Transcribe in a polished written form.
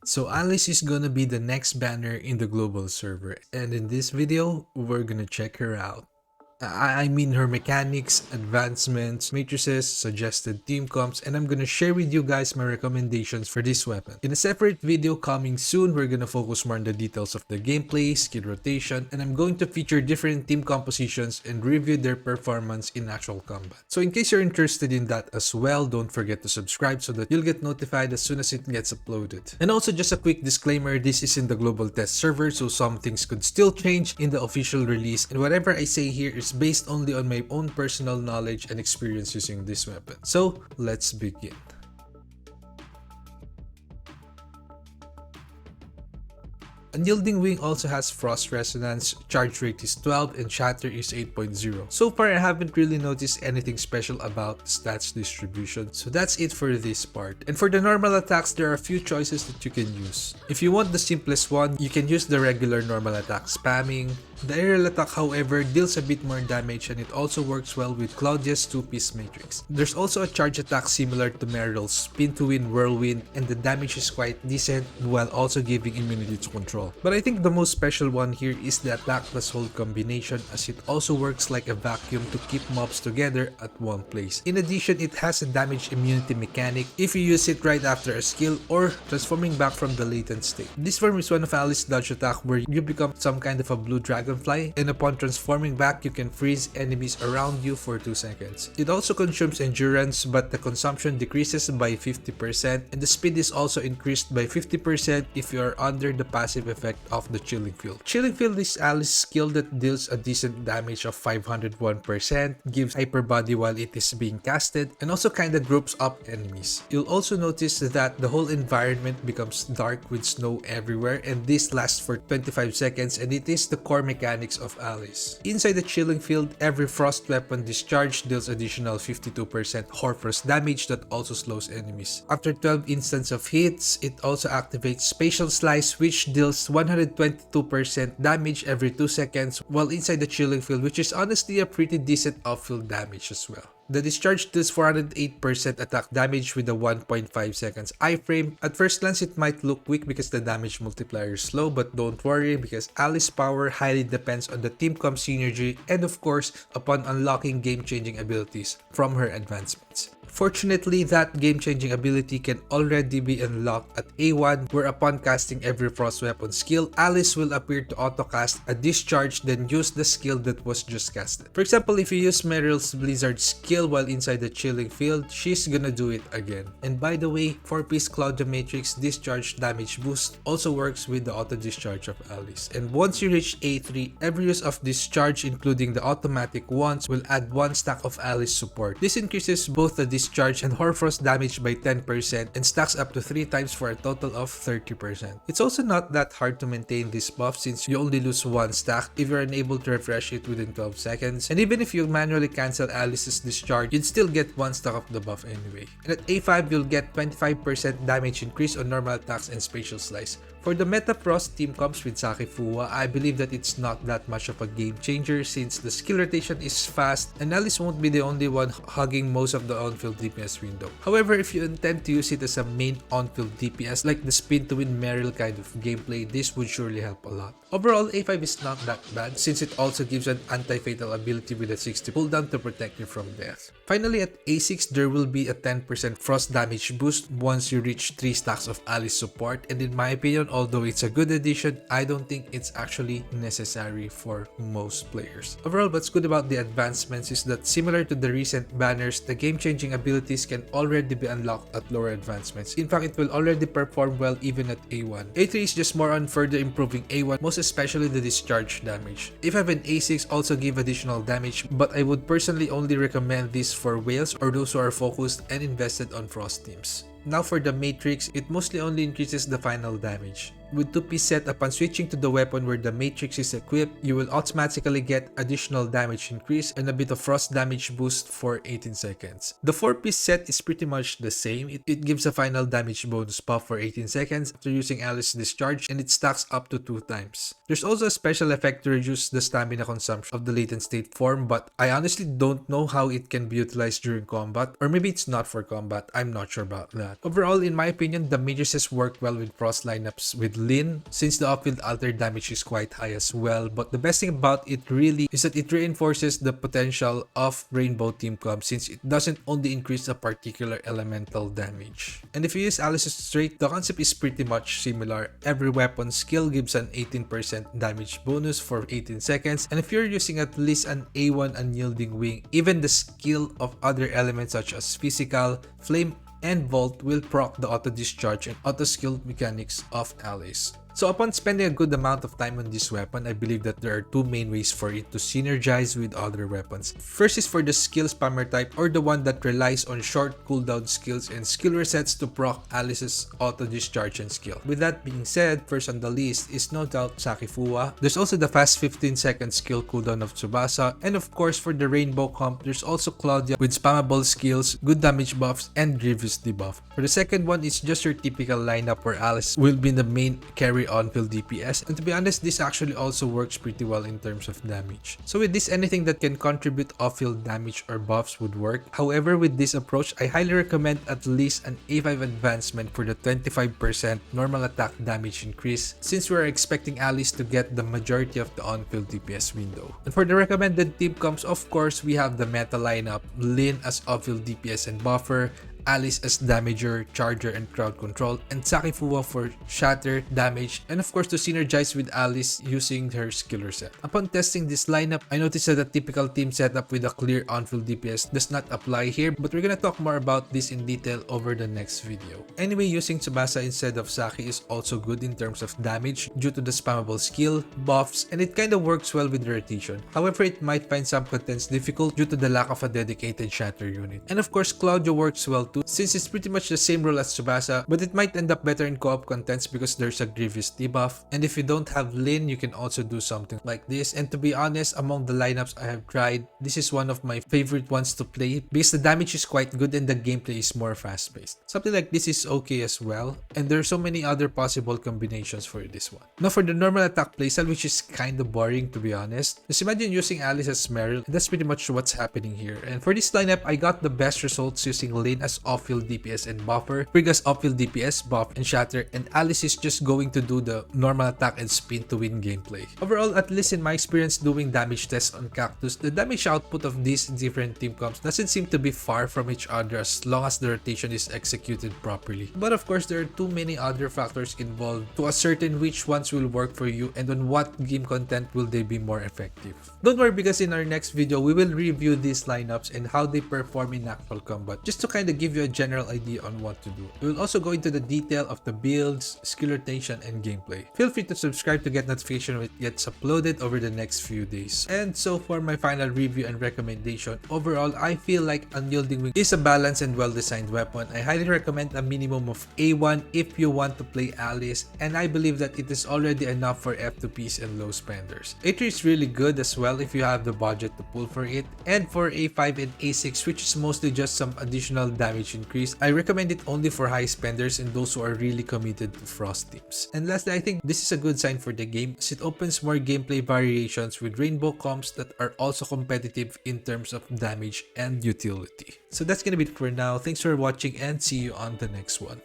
So Alyss is gonna be the next banner in the global server, and in this video, we're gonna check her out. I mean her mechanics, advancements, matrices, suggested team comps, and I'm gonna share with you guys my recommendations for this weapon. In a separate video coming soon, we're gonna focus more on the details of the gameplay, skill rotation, and I'm going to feature different team compositions and review their performance in actual combat. So in case you're interested in that as well, don't forget to subscribe so that you'll get notified as soon as it gets uploaded. And also just a quick disclaimer, this is in the global test server, so some things could still change in the official release, and whatever I say here is based only on my own personal knowledge and experience using this weapon. So let's begin. Unyielding Wing also has Frost Resonance, charge rate is 12, and shatter is 8.0. So far I haven't really noticed anything special about stats distribution, so that's it for this part. And for the normal attacks, there are a few choices that you can use. If you want the simplest one, you can use the regular normal attack spamming. The aerial attack, however, deals a bit more damage and it also works well with Claudia's 2-piece matrix. There's also a charge attack similar to Meryl's Spin to Win Whirlwind, and the damage is quite decent while also giving immunity to control. But I think the most special one here is the attack plus hold combination, as it also works like a vacuum to keep mobs together at one place. In addition, it has a damage immunity mechanic if you use it right after a skill or transforming back from the latent state. This form is one of Alyss' dodge attack where you become some kind of a blue dragonfly, and upon transforming back you can freeze enemies around you for 2 seconds. It also consumes endurance, but the consumption decreases by 50% and the speed is also increased by 50% if you are under the passive effect of the Chilling Field. Chilling Field is Alyss' skill that deals a decent damage of 501%, gives hyper body while it is being casted, and also kinda groups up enemies. You'll also notice that the whole environment becomes dark with snow everywhere, and this lasts for 25 seconds, and it is the core mechanics of Alyss. Inside the Chilling Field, every frost weapon discharge deals additional 52% Hoarfrost damage that also slows enemies. After 12 instances of hits, it also activates Spatial Slice, which deals 122% damage every 2 seconds while inside the Chilling Field, which is honestly a pretty decent outfield damage as well. The Discharge deals 408% attack damage with a 1.5 seconds iframe. At first glance, it might look weak because the damage multiplier is slow, but don't worry because Alyss' power highly depends on the team comp synergy and of course upon unlocking game-changing abilities from her advancements. Fortunately, that game-changing ability can already be unlocked at A1, where upon casting every frost weapon skill, Alyss will appear to auto-cast a discharge, then use the skill that was just casted. For example, if you use Meryl's Blizzard skill while inside the Chilling Field, she's gonna do it again. And by the way, 4-piece Claudia Matrix discharge damage boost also works with the auto-discharge of Alyss. And once you reach A3, every use of discharge, including the automatic ones, will add 1 stack of Alyss support. This increases both the discharge and Hoarfrost damage by 10% and stacks up to 3 times for a total of 30%. It's also not that hard to maintain this buff since you only lose 1 stack if you're unable to refresh it within 12 seconds, and even if you manually cancel Alyss' discharge, you'd still get 1 stack of the buff anyway. And at A5, you'll get 25% damage increase on normal attacks and Spatial Slice. For the Meta Frost team comps with Saki Fuwa, I believe that it's not that much of a game changer since the skill rotation is fast and Alyss won't be the only one hugging most of the on-field DPS window. However, if you intend to use it as a main on-field DPS like the Spin to Win Meryl kind of gameplay, this would surely help a lot. Overall, A5 is not that bad since it also gives an anti-fatal ability with a 60 cooldown to protect you from death. Finally, at A6, there will be a 10% frost damage boost once you reach 3 stacks of Alyss support, and in my opinion, although it's a good addition, I don't think it's actually necessary for most players. Overall, what's good about the advancements is that similar to the recent banners, the game-changing abilities can already be unlocked at lower advancements. In fact, it will already perform well even at A1. A3 is just more on further improving A1, most especially the discharge damage. A5 and A6 also give additional damage, but I would personally only recommend this for whales or those who are focused and invested on frost teams. Now for the Matrix, it mostly only increases the final damage. with 2-piece set, upon switching to the weapon where the matrix is equipped, you will automatically get additional damage increase and a bit of frost damage boost for 18 seconds. The 4-piece set is pretty much the same. It gives a final damage bonus buff for 18 seconds after using Alyss Discharge, and it stacks up to 2 times. There's also a special effect to reduce the stamina consumption of the latent state form, but I honestly don't know how it can be utilized during combat, or maybe it's not for combat. I'm not sure about that. Overall, in my opinion, the mages work well with frost lineups with Lyn, since the off-field alter damage is quite high as well. But the best thing about it really is that it reinforces the potential of Rainbow Team Comp, since it doesn't only increase a particular elemental damage. And if you use Alyss straight, the concept is pretty much similar. Every weapon skill gives an 18% damage bonus for 18 seconds, and if you're using at least an A1 Unyielding Wing, even the skill of other elements such as Physical, Flame, and Volt will proc the auto discharge and auto skill mechanics of Alyss. So upon spending a good amount of time on this weapon, I believe that there are two main ways for it to synergize with other weapons. First is for the skill spammer type, or the one that relies on short cooldown skills and skill resets to proc Alyss's auto discharge and skill. With that being said, first on the list is no doubt Sakifua. There's also the fast 15-second skill cooldown of Tsubasa, and of course for the Rainbow comp, there's also Claudia with spammable skills, good damage buffs, and Grievous debuff. For the second one, it's just your typical lineup where Alyss will be the main carry on-field DPS, and to be honest, this actually also works pretty well in terms of damage. So with this, anything that can contribute off-field damage or buffs would work. However, with this approach, I highly recommend at least an A5 advancement for the 25% normal attack damage increase, since we're expecting Alyss to get the majority of the on-field DPS window. And for the recommended team comps, of course, we have the meta lineup: Lyn as off-field DPS and buffer, Alyss as damager, charger, and crowd control, and Sakifua for shatter, damage, and of course to synergize with Alyss using her skiller set. Upon testing this lineup, I noticed that the typical team setup with a clear on-field DPS does not apply here, but we're gonna talk more about this in detail over the next video. Anyway, using Tsubasa instead of Saki is also good in terms of damage due to the spammable skill, buffs, and it kinda works well with the rotation. However, it might find some contents difficult due to the lack of a dedicated shatter unit. And of course, Claudio works well too, since it's pretty much the same role as Tsubasa, but it might end up better in co-op contents because there's a Grievous debuff. And if you don't have Lyn, you can also do something like this. And to be honest, among the lineups I have tried, this is one of my favorite ones to play because the damage is quite good and the gameplay is more fast-paced. Something like this is okay as well, and there are so many other possible combinations for this one. Now for the normal attack playstyle, which is kind of boring to be honest, just imagine using Alyss as Meryl, and that's pretty much what's happening here. And for this lineup, I got the best results using Lyn as off-field DPS and buffer, Frigg as off-field DPS, buff, and shatter, and Alyss is just going to do the normal attack and spin to win gameplay. Overall, at least in my experience doing damage tests on Cactus, the damage output of these different team comps doesn't seem to be far from each other as long as the rotation is executed properly. But of course, there are too many other factors involved to ascertain which ones will work for you and on what game content will they be more effective. Don't worry, because in our next video, we will review these lineups and how they perform in actual combat, just to kind of give you a general idea on what to do. We will also go into the detail of the builds, skill rotation, and gameplay. Feel free to subscribe to get notification when it gets uploaded over the next few days. And so for my final review and recommendation, overall, I feel like Unyielding Wing is a balanced and well-designed weapon. I highly recommend a minimum of A1 if you want to play Alyss, and I believe that it is already enough for F2Ps and low spenders. A3 is really good as well if you have the budget to pull for it, and for A5 and A6, which is mostly just some additional damage increase, I recommend it only for high spenders and those who are really committed to Frost teams. And lastly, I think this is a good sign for the game as it opens more gameplay variations with Rainbow comps that are also competitive in terms of damage and utility. So that's gonna be it for now. Thanks for watching and see you on the next one.